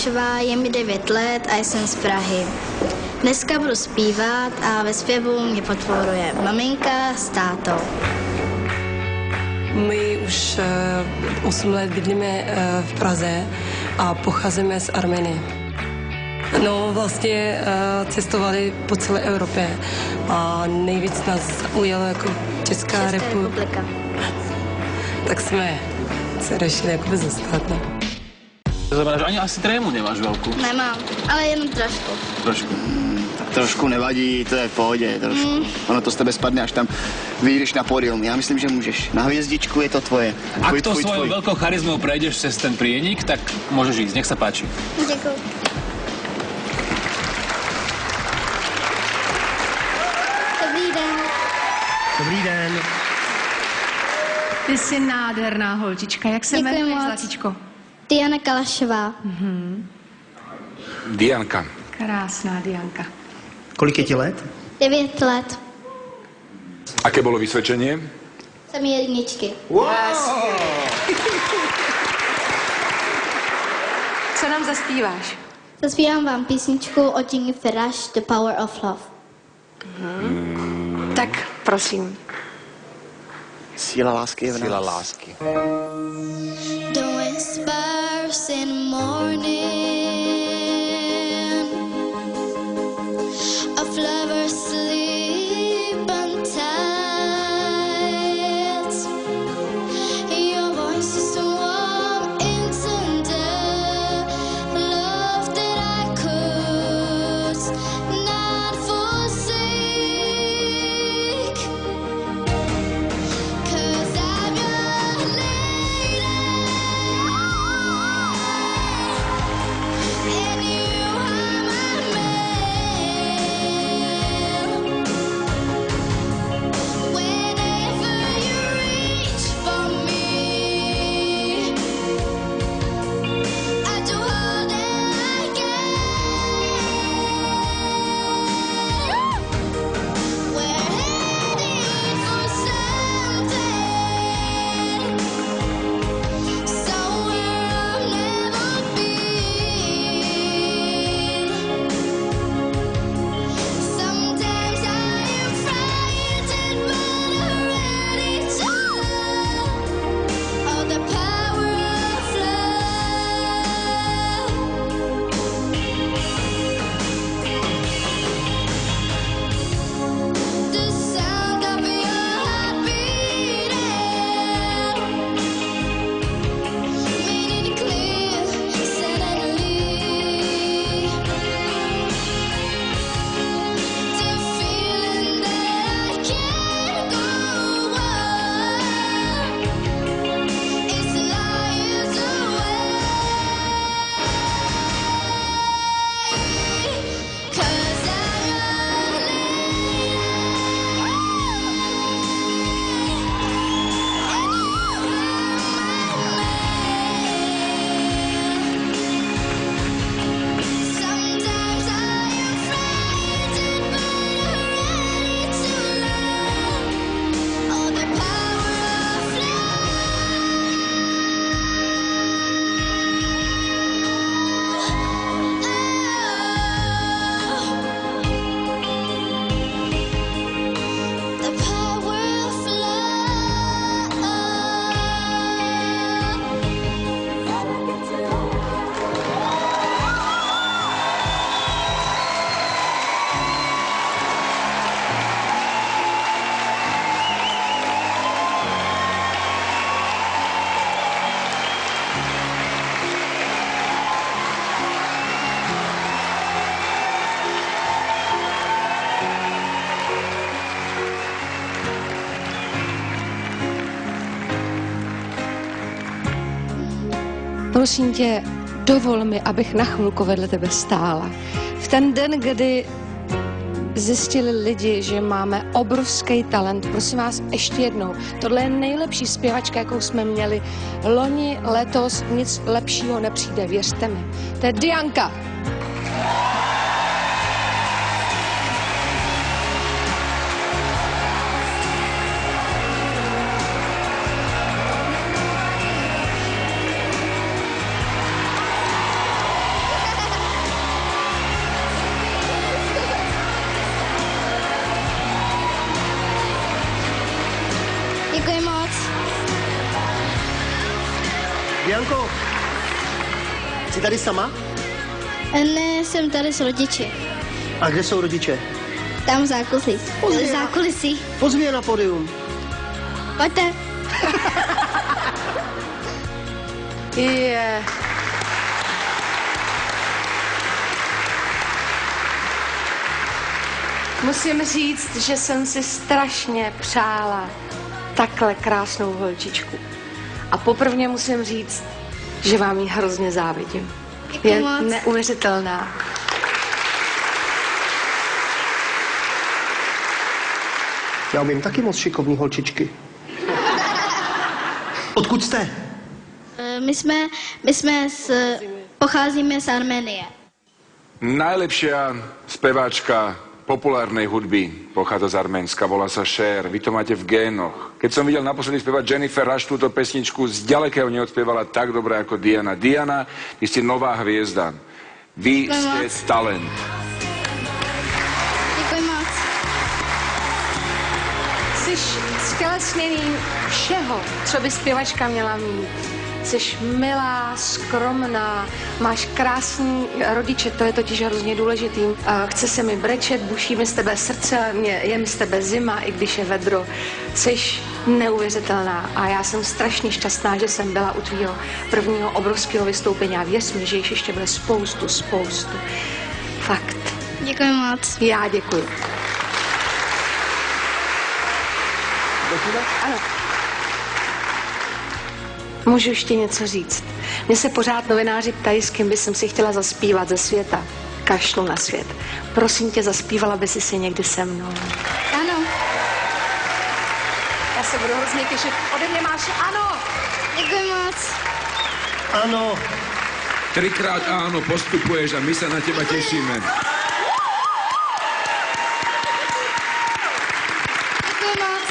Je mi 9 let a jsem z Prahy. Dneska budu zpívat a ve zpěvu mě podporuje maminka s tátou. My už 8 let bydlíme v Praze a pocházíme z Arménie. No, vlastně cestovali po celé Evropě a nejvíc nás ujalo jako Česká republika. Tak jsme se řešili jakoby zastat. No. To znamená, že ani asi trému nemáš velkou? Nemám, ale jenom trošku. Trošku. Tak trošku nevadí, to je v pohodě, trošku. Ono to z tebe spadne, až tam vyjdeš na pódium. Já myslím, že můžeš. Na hvězdičku je to tvoje. Ak to svojou veľkou charizmou prejdeš přes ten prienik, tak môžeš ísť. Nech sa páči. Děkuji. Dobrý den. Dobrý den. Ty jsi nádherná holčička. Jak se jmenuješ, Zlatičko? Diana Kalašová. Dianka. Krásná Dianka. Kolik je ti let? 9 let. Aké bolo vysvedčenie? Jsem jedničky. Wow. Co nám zaspíváš? Zaspívám vám písničku od Jingy Firash, The Power of Love. Tak prosím. Síla lásky je v nás. Síla lásky. The whispers in the morning of lovers sleep untied. Your voice is so warm and tender, love that I could not forsake. 'Cause I'm your lady, and you are my man. Whenever you reach for me, I do all that I can. We're heading for something, somewhere I've never been. Sometimes I am frightened, but I'm ready to love. All the power of love. The sound of your heart beating, made it clear suddenly. The feeling that I can't go on is lies away. 'Cause I'm your lady, and you are my man. Sometimes I am frightened, but I'm ready to love. All the power of love. The power of Prosím tě, dovol mi, abych na chvilku vedle tebe stála. V ten den, kdy zjistili lidi, že máme obrovský talent, prosím vás ještě jednou, tohle je nejlepší zpěvačka, jakou jsme měli loni, letos, nic lepšího nepřijde, věřte mi. To je Dianka. Dianko, jsi tady sama? Ne, jsem tady s rodiči. A kde jsou rodiče? Tam v zákulisí. Pozvi je na pódium. Pojďte. Je. Musím říct, že jsem si strašně přála takhle krásnou holčičku. A poprvé musím říct, že vám ji hrozně závidím. Je moc. Neuvěřitelná. Já umím taky moc šikovný holčičky. Odkud jste? Pocházíme z Arménie. Najlepšia speváčka populárnej hudby pochádza z Arménska, volá sa Cher. Vy to máte v génoch. Keď som videl naposledy spievať Jennifer Rush túto pesničku, z ďalekého neodspievala tak dobre ako Diana. Diana, vy ste nová hviezda. Vy ste talent. Děkuji moc. Jsi ztělesněný všeho, co by zpěvačka měla mít. Jsi milá, skromná, máš krásný rodiče, to je totiž hrozně důležitý. Chce se mi brečet, buší mi z tebe srdce, je mi z tebe zima, i když je vedro. Jsi neuvěřitelná a já jsem strašně šťastná, že jsem byla u tvýho prvního obrovského vystoupení a věř mi, že jich ještě bude spoustu. Fakt. Děkuji moc. Já děkuji. Ano. Můžu ještě něco říct. Mně se pořád novináři ptají, s kým by jsem si chtěla zaspívat ze světa. Kašlu na svět. Prosím tě, zaspívala by si někdy se mnou. Ano. Já se budu hrozně těšit. Ode mě máš ano. Děkuji moc. Ano. 3krát áno, postupuješ a my sa na teba tešíme. Děkuji moc.